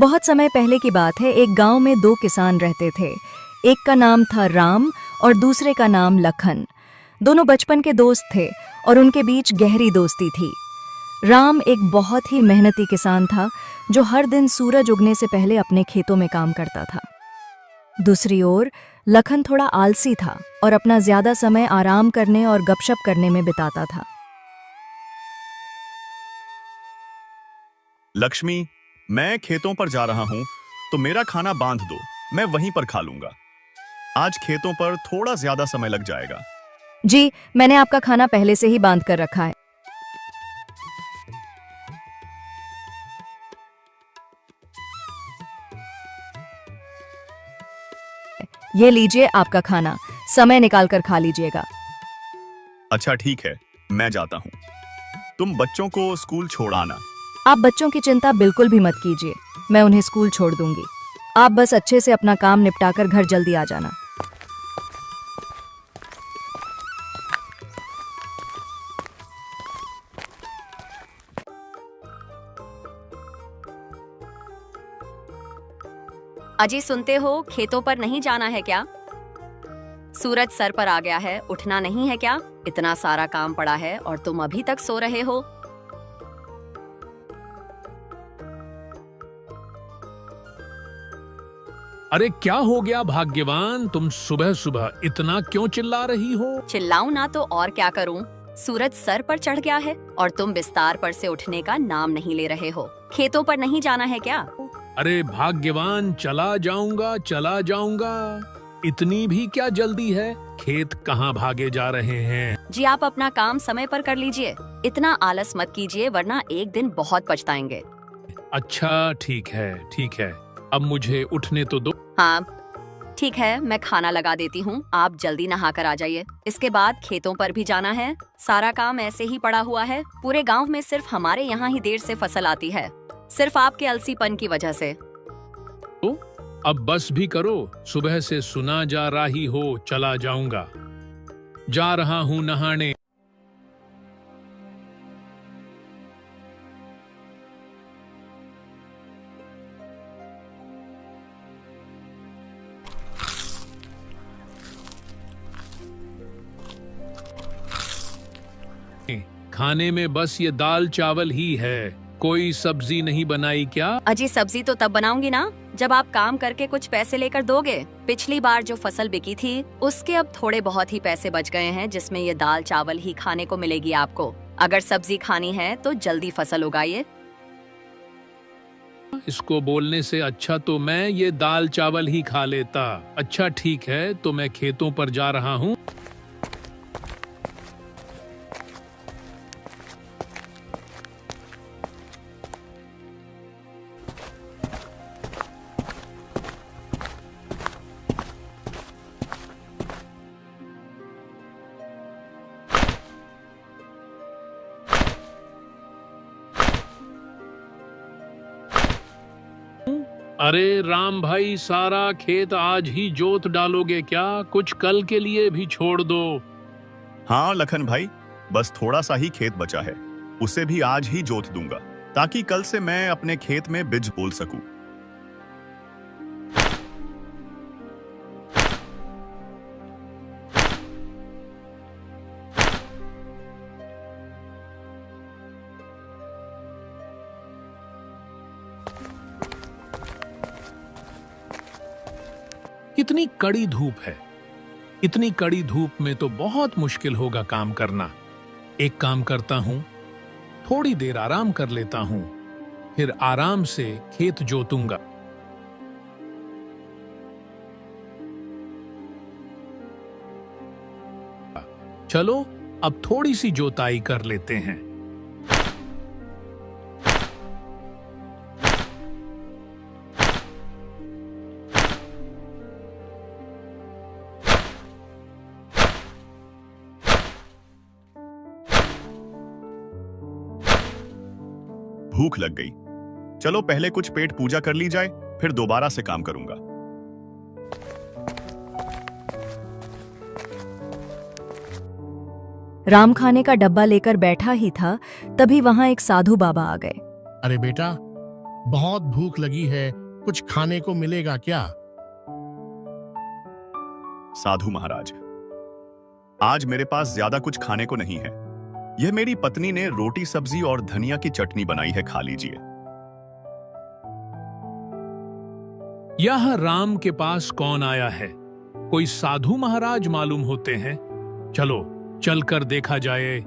बहुत समय पहले की बात है। एक गांव में दो किसान रहते थे। एक का नाम था राम और दूसरे का नाम लखन। दोनों बचपन के दोस्त थे और उनके बीच गहरी दोस्ती थी। राम एक बहुत ही मेहनती किसान था जो हर दिन सूरज उगने से पहले अपने खेतों में काम करता था। दूसरी ओर लखन थोड़ा आलसी था और अपना ज्यादा समय आराम करने और गपशप करने में बिताता था। लक्ष्मी, मैं खेतों पर जा रहा हूं, तो मेरा खाना बांध दो, मैं वहीं पर खा लूंगा। आज खेतों पर थोड़ा ज्यादा समय लग जाएगा। जी, मैंने आपका खाना पहले से ही बांध कर रखा है। ये लीजिए आपका खाना, समय निकाल कर खा लीजिएगा। अच्छा ठीक है, मैं जाता हूं। तुम बच्चों को स्कूल छोड़ आना। आप बच्चों की चिंता बिल्कुल भी मत कीजिए, मैं उन्हें स्कूल छोड़ दूंगी। आप बस अच्छे से अपना काम निपटाकर घर जल्दी आ जाना। अजी सुनते हो, खेतों पर नहीं जाना है क्या? सूरज सर पर आ गया है, उठना नहीं है क्या? इतना सारा काम पड़ा है और तुम अभी तक सो रहे हो। अरे क्या हो गया भाग्यवान, तुम सुबह सुबह इतना क्यों चिल्ला रही हो? चिल्लाऊं ना तो और क्या करूं? सूरज सर पर चढ़ गया है और तुम बिस्तार पर से उठने का नाम नहीं ले रहे हो। खेतों पर नहीं जाना है क्या? अरे भाग्यवान, चला जाऊंगा चला जाऊंगा। इतनी भी क्या जल्दी है? खेत कहाँ भागे जा रहे हैं? जी आप अपना काम समय पर कर लीजिए। इतना आलस मत कीजिए वरना एक दिन बहुत पछताएंगे। अच्छा ठीक है, अब मुझे उठने तो दो। हाँ ठीक है, मैं खाना लगा देती हूँ, आप जल्दी नहा कर आ जाइए। इसके बाद खेतों पर भी जाना है। सारा काम ऐसे ही पड़ा हुआ है। पूरे गांव में सिर्फ हमारे यहाँ ही देर से फसल आती है, सिर्फ आपके अलसीपन की वजह से। तो अब बस भी करो, सुबह से सुना जा रही हो चला जाऊंगा। जा रहा हूँ नहाने। खाने में बस ये दाल चावल ही है, कोई सब्जी नहीं बनाई क्या? अजी सब्जी तो तब बनाऊंगी ना जब आप काम करके कुछ पैसे लेकर दोगे। पिछली बार जो फसल बिकी थी उसके अब थोड़े बहुत ही पैसे बच गए हैं, जिसमें ये दाल चावल ही खाने को मिलेगी आपको। अगर सब्जी खानी है तो जल्दी फसल उगाइए। इसको बोलने से अच्छा तो मैं ये दाल चावल ही खा लेता। अच्छा ठीक है, तो मैं खेतों पर जा रहा हूँ। अरे राम भाई, सारा खेत आज ही जोत डालोगे क्या? कुछ कल के लिए भी छोड़ दो। हाँ लखन भाई, बस थोड़ा सा ही खेत बचा है, उसे भी आज ही जोत दूंगा ताकि कल से मैं अपने खेत में बिज बोल सकूं। इतनी कड़ी धूप है, इतनी कड़ी धूप में तो बहुत मुश्किल होगा काम करना। एक काम करता हूं, थोड़ी देर आराम कर लेता हूं, फिर आराम से खेत जोतूंगा। चलो अब थोड़ी सी जोताई कर लेते हैं। भूख लग गई, चलो पहले कुछ पेट पूजा कर ली जाए, फिर दोबारा से काम करूंगा। राम खाने का डब्बा लेकर बैठा ही था, तभी वहां एक साधु बाबा आ गए। अरे बेटा, बहुत भूख लगी है, कुछ खाने को मिलेगा क्या? साधु महाराज, आज मेरे पास ज्यादा कुछ खाने को नहीं है। यह मेरी पत्नी ने रोटी सब्जी और धनिया की चटनी बनाई है, खा लीजिए। यह राम के पास कौन आया है? कोई साधु महाराज मालूम होते हैं। चलो चलकर देखा जाए।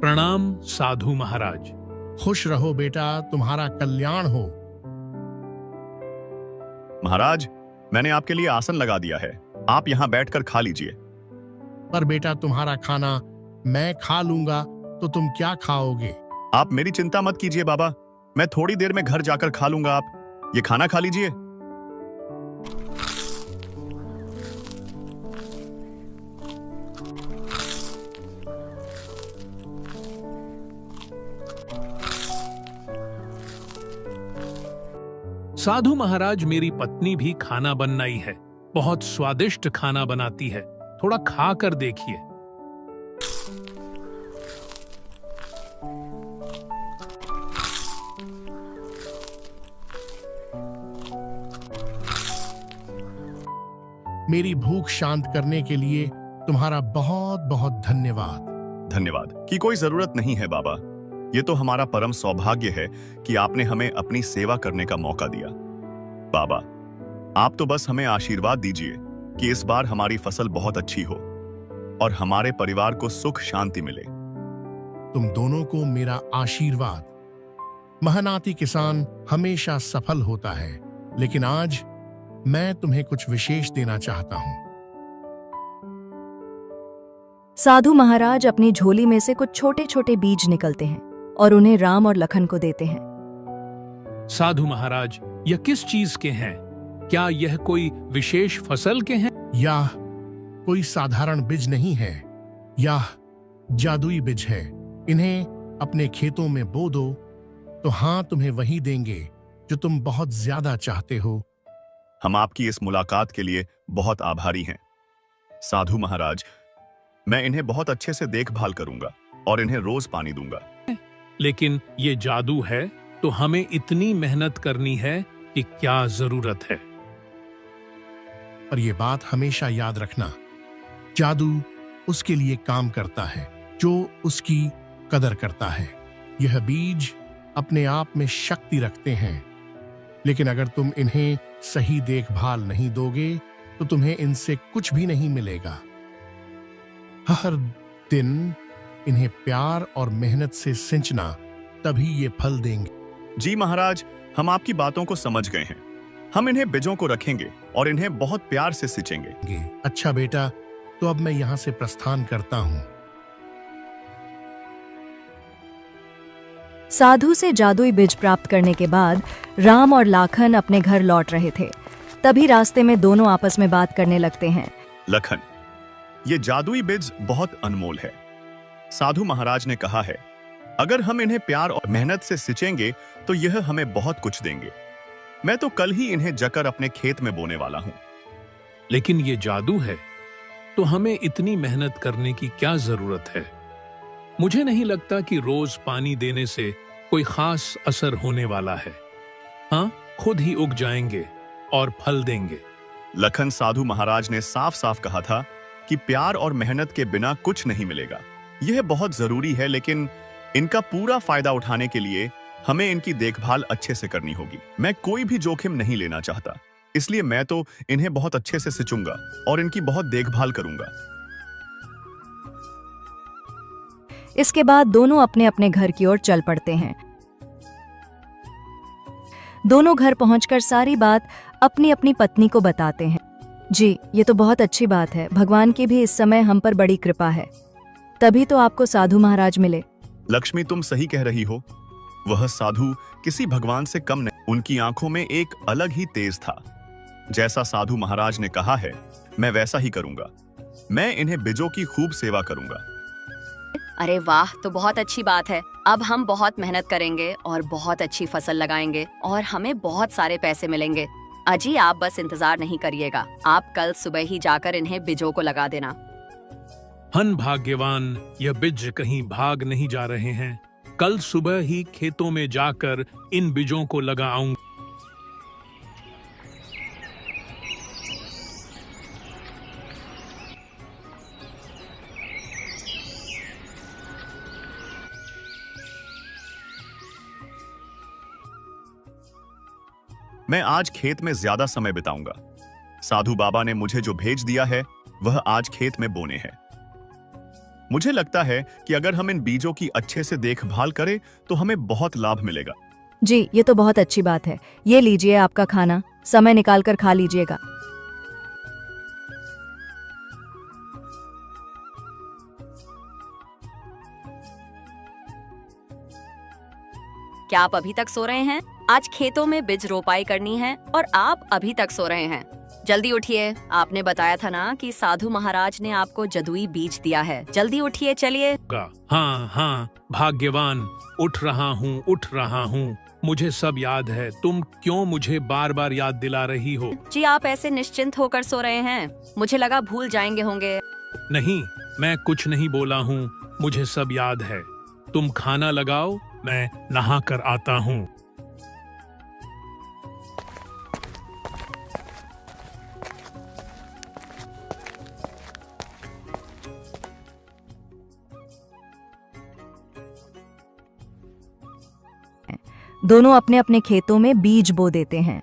प्रणाम साधु महाराज। खुश रहो बेटा, तुम्हारा कल्याण हो। महाराज, मैंने आपके लिए आसन लगा दिया है, आप यहां बैठकर खा लीजिए। पर बेटा, तुम्हारा खाना मैं खा लूंगा तो तुम क्या खाओगे? आप मेरी चिंता मत कीजिए बाबा, मैं थोड़ी देर में घर जाकर खा लूंगा। आप ये खाना खा लीजिए। साधु महाराज, मेरी पत्नी भी खाना बनाई है, बहुत स्वादिष्ट खाना बनाती है, थोड़ा खा कर देखिए। मेरी भूख शांत करने के लिए तुम्हारा बहुत बहुत धन्यवाद। धन्यवाद की कोई जरूरत नहीं है बाबा, ये तो हमारा परम सौभाग्य है कि आपने हमें अपनी सेवा करने का मौका दिया। बाबा, आप तो बस हमें आशीर्वाद दीजिए कि इस बार हमारी फसल बहुत अच्छी हो और हमारे परिवार को सुख शांति मिले। तुम दोनों को मेरा आशीर्वाद। मेहनती किसान हमेशा सफल होता है, लेकिन आज मैं तुम्हें कुछ विशेष देना चाहता हूं। साधु महाराज अपनी झोली में से कुछ छोटे छोटे बीज निकलते हैं और उन्हें राम और लखन को देते हैं। साधु महाराज, यह किस चीज के हैं? क्या यह कोई विशेष फसल के हैं? यह कोई साधारण बीज नहीं है, यह जादुई बीज है। इन्हें अपने खेतों में बो दो तो हाँ, तुम्हें वही देंगे जो तुम बहुत ज्यादा चाहते हो। हम आपकी इस मुलाकात के लिए बहुत आभारी हैं। साधु महाराज, मैं इन्हें बहुत अच्छे से देखभाल करूंगा और इन्हें रोज पानी दूंगा। लेकिन ये जादू है तो हमें इतनी मेहनत करनी है कि क्या जरूरत है? पर यह बात हमेशा याद रखना, जादू उसके लिए काम करता है जो उसकी कदर करता है। यह बीज अपने आप में शक्ति रखते हैं, लेकिन अगर तुम इन्हें सही देखभाल नहीं दोगे तो तुम्हें इनसे कुछ भी नहीं मिलेगा। हर दिन इन्हें प्यार और मेहनत से सिंचना, तभी ये फल देंगे। जी महाराज, हम आपकी बातों को समझ गए हैं। हम इन्हें बीजों को रखेंगे और इन्हें बहुत प्यार से सिंचेंगे। अच्छा बेटा, तो अब मैं यहां से प्रस्थान करता हूं। साधु से जादुई बीज प्राप्त करने के बाद राम और लाखन अपने घर लौट रहे थे। तभी रास्ते में दोनों आपस में बात करने लगते हैं। लखन, ये जादुई बीज बहुत अनमोल है। साधु महाराज ने कहा है, अगर हम इन्हें प्यार और मेहनत से सिंचेंगे तो यह हमें बहुत कुछ देंगे। मैं तो कल ही इन्हें जकर अपने खेत में बोने वाला हूं। लेकिन ये जादू है तो हमें इतनी मेहनत करने की क्या जरूरत है? मुझे नहीं लगता कि रोज पानी देने से कोई खास असर होने वाला है। हाँ, खुद ही उग जाएंगे और फल देंगे। लखन, साधु महाराज ने साफ साफ कहा था कि प्यार और मेहनत के बिना कुछ नहीं मिलेगा। यह बहुत जरूरी है, लेकिन इनका पूरा फायदा उठाने के लिए हमें इनकी देखभाल अच्छे से करनी होगी। मैं कोई भी जोखिम नहीं लेना चाहता, इसलिए मैं तो इन्हें बहुत अच्छे से सिंचूंगा और इनकी बहुत देखभाल करूंगा। इसके बाद दोनों अपने अपने घर की ओर चल पड़ते हैं। दोनों घर पहुंचकर सारी बात अपनी अपनी पत्नी को बताते हैं। जी, ये तो बहुत अच्छी बात है। भगवान की भी इस समय हम पर बड़ी कृपा है, तभी तो आपको साधु महाराज मिले। लक्ष्मी, तुम सही कह रही हो। वह साधु किसी भगवान से कम नहीं। उनकी आंखों में एक अलग ही तेज था। जैसा साधु महाराज ने कहा है, मैं वैसा ही करूंगा। मैं इन्हें बीजों की खूब सेवा करूंगा। अरे वाह, तो बहुत अच्छी बात है। अब हम बहुत मेहनत करेंगे और बहुत अच्छी फसल लगाएंगे और हमें बहुत सारे पैसे मिलेंगे। अजी, आप बस इंतजार नहीं करिएगा, आप कल सुबह ही जाकर इन्हें बीजों को लगा देना। हन भाग्यवान, यह बीज कहीं भाग नहीं जा रहे हैं। कल सुबह ही खेतों में जाकर इन बीजों को लगाऊंगा। मैं आज खेत में ज्यादा समय बिताऊंगा। साधु बाबा ने मुझे जो भेज दिया है वह आज खेत में बोने हैं। मुझे लगता है कि अगर हम इन बीजों की अच्छे से देखभाल करें तो हमें बहुत लाभ मिलेगा। जी, ये तो बहुत अच्छी बात है। ये लीजिए आपका खाना, समय निकाल कर खा लीजिएगा। क्या आप अभी तक सो रहे हैं? आज खेतों में बीज रोपाई करनी है और आप अभी तक सो रहे हैं। जल्दी उठिए, आपने बताया था ना कि साधु महाराज ने आपको जदुई बीज दिया है। जल्दी उठिए, चलिए। हाँ हाँ भाग्यवान, उठ रहा हूँ। मुझे सब याद है। तुम क्यों मुझे बार बार याद दिला रही हो? जी, आप ऐसे निश्चिंत होकर सो रहे हैं, मुझे लगा भूल जाएंगे होंगे। नहीं, मैं कुछ नहीं बोला हूँ। मुझे सब याद है। तुम खाना लगाओ, मैं नहा कर आता हूँ। दोनों अपने अपने खेतों में बीज बो देते हैं।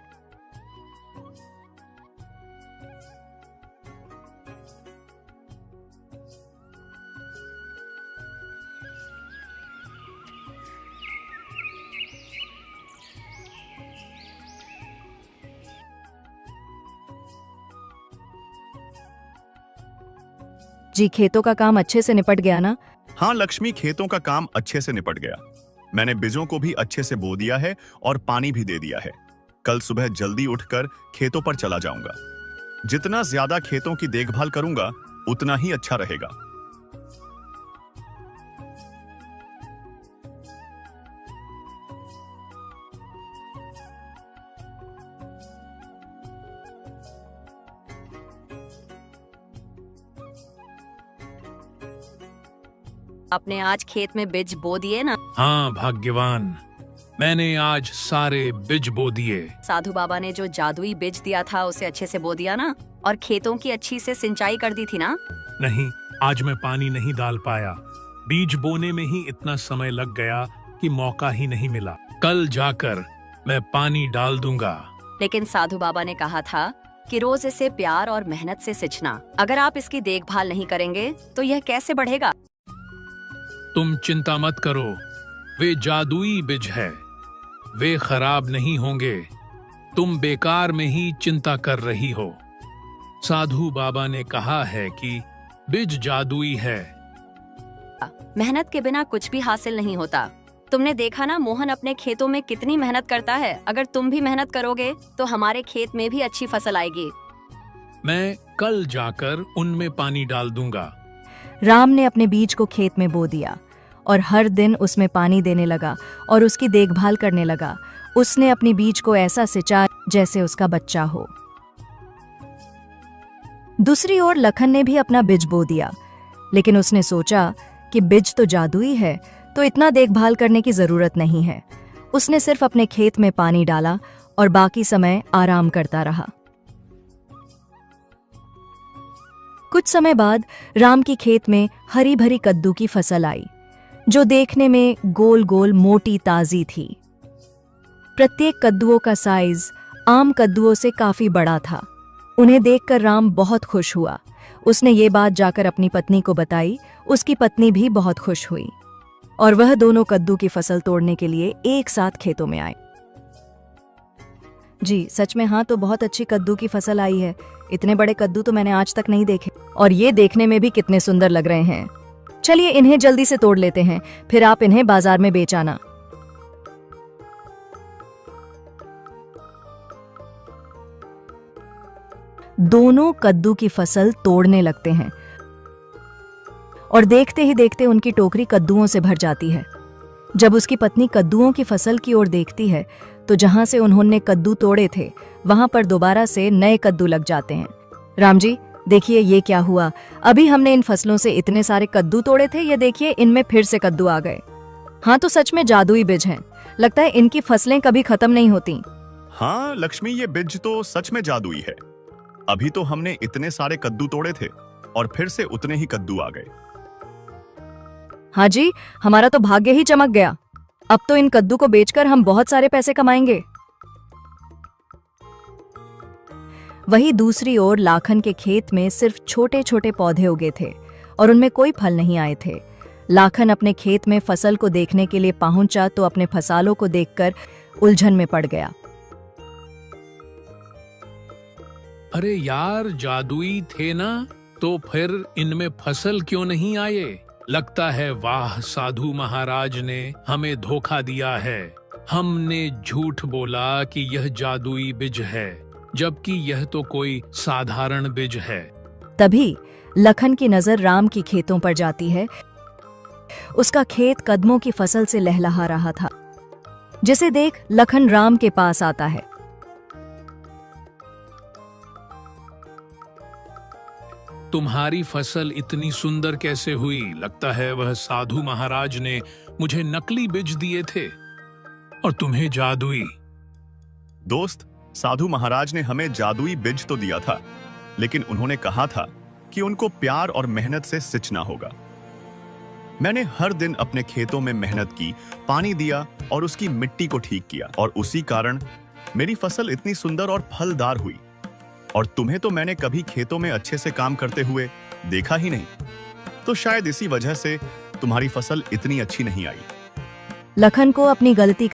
जी, खेतों का काम अच्छे से निपट गया ना? हाँ लक्ष्मी, खेतों का काम अच्छे से निपट गया। मैंने बीजों को भी अच्छे से बो दिया है और पानी भी दे दिया है। कल सुबह जल्दी उठकर खेतों पर चला जाऊंगा। जितना ज्यादा खेतों की देखभाल करूंगा उतना ही अच्छा रहेगा। आपने आज खेत में बीज बो दिए ना? हाँ भाग्यवान, मैंने आज सारे बीज बो दिए। साधु बाबा ने जो जादुई बीज दिया था उसे अच्छे से बो दिया ना? और खेतों की अच्छी से सिंचाई कर दी थी ना? नहीं, आज मैं पानी नहीं डाल पाया। बीज बोने में ही इतना समय लग गया कि मौका ही नहीं मिला। कल जाकर मैं पानी डाल दूंगा। लेकिन साधु बाबा ने कहा था कि रोज इसे प्यार और मेहनत से सिंचना। अगर आप इसकी देखभाल नहीं करेंगे तो यह कैसे बढ़ेगा? तुम चिंता मत करो, वे जादुई बीज है, वे खराब नहीं होंगे। तुम बेकार में ही चिंता कर रही हो। साधु बाबा ने कहा है कि बीज जादुई है। मेहनत के बिना कुछ भी हासिल नहीं होता। तुमने देखा ना, मोहन अपने खेतों में कितनी मेहनत करता है। अगर तुम भी मेहनत करोगे तो हमारे खेत में भी अच्छी फसल आएगी। मैं कल जाकर उनमें पानी डाल दूंगा। राम ने अपने बीज को खेत में बो दिया और हर दिन उसमें पानी देने लगा और उसकी देखभाल करने लगा। उसने अपनी बीज को ऐसा सिंचा जैसे उसका बच्चा हो। दूसरी ओर लखन ने भी अपना बीज बो दिया, लेकिन उसने सोचा कि बीज तो जादुई है, तो इतना देखभाल करने की जरूरत नहीं है। उसने सिर्फ अपने खेत में पानी डाला और बाकी समय आराम करता रहा। कुछ समय बाद राम की खेत में हरी भरी कद्दू की फसल आई, जो देखने में गोल गोल मोटी ताजी थी। प्रत्येक कद्दुओं का साइज आम कद्दुओं से काफी बड़ा था। उन्हें देखकर राम बहुत खुश हुआ। उसने ये बात जाकर अपनी पत्नी को बताई। उसकी पत्नी भी बहुत खुश हुई और वह दोनों कद्दू की फसल तोड़ने के लिए एक साथ खेतों में आए। जी सच में, हाँ तो बहुत अच्छी कद्दू की फसल आई है। इतने बड़े कद्दू तो मैंने आज तक नहीं देखे, और ये देखने में भी कितने सुंदर लग रहे हैं। चलिए इन्हें जल्दी से तोड़ लेते हैं, फिर आप इन्हें बाजार में बेच आना। दोनों कद्दू की फसल तोड़ने लगते हैं और देखते ही देखते उनकी टोकरी कद्दुओं से भर जाती है। जब उसकी पत्नी कद्दुओं की फसल की ओर देखती है तो जहां से उन्होंने कद्दू तोड़े थे वहां पर दोबारा से नए कद्दू लग जाते हैं। राम जी देखिए ये क्या हुआ, अभी हमने इन फसलों से इतने सारे कद्दू तोड़े थे, ये देखिए इनमें फिर से कद्दू आ गए। हाँ, तो सच में जादुई बीज हैं। लगता है इनकी फसलें कभी खत्म नहीं होती। हाँ लक्ष्मी, ये बीज तो सच में जादुई है। अभी तो हमने इतने सारे कद्दू तोड़े थे और फिर से उतने ही कद्दू आ गए। हाँ जी, हमारा तो भाग्य ही चमक गया। अब तो इन कद्दू को बेचकर हम बहुत सारे पैसे कमाएंगे। वहीं दूसरी ओर लाखन के खेत में सिर्फ छोटे छोटे पौधे उगे थे और उनमें कोई फल नहीं आए थे। लाखन अपने खेत में फसल को देखने के लिए पहुंचा तो अपने फसालों को देखकर उलझन में पड़ गया। अरे यार, जादुई थे ना, तो फिर इनमें फसल क्यों नहीं आए? लगता है वाह, साधु महाराज ने हमें धोखा दिया है। हमने झूठ बोला कि यह जादुई बीज है, जबकि यह तो कोई साधारण बीज है। तभी लखन की नजर राम की खेतों पर जाती है। उसका खेत कदमों की फसल से लहलहा रहा था, जिसे देख लखन राम के पास आता है। तुम्हारी फसल इतनी सुंदर कैसे हुई? लगता है वह साधु महाराज ने मुझे नकली बीज दिए थे और तुम्हें जादुई। दोस्त, साधु महाराज ने हमें जादुई बीज तो दिया था, लेकिन उन्होंने कहा था कि उनको प्यार और मेहनत से सिंचना होगा। मैंने हर दिन अपने खेतों में मेहनत की, पानी दिया और उसकी मिट्टी को ठीक किया, और उसी कारण मेरी फसल इतनी सुंदर और फलदार हुई। और तुम्हें तो मैंने कभी खेतों में अच्छे से काम करते हुए देखा ही नहीं, तो शायद इसी वजह से तुम्हारी फसल इतनी अच्छी नहीं आई। लखन को अपनी गलती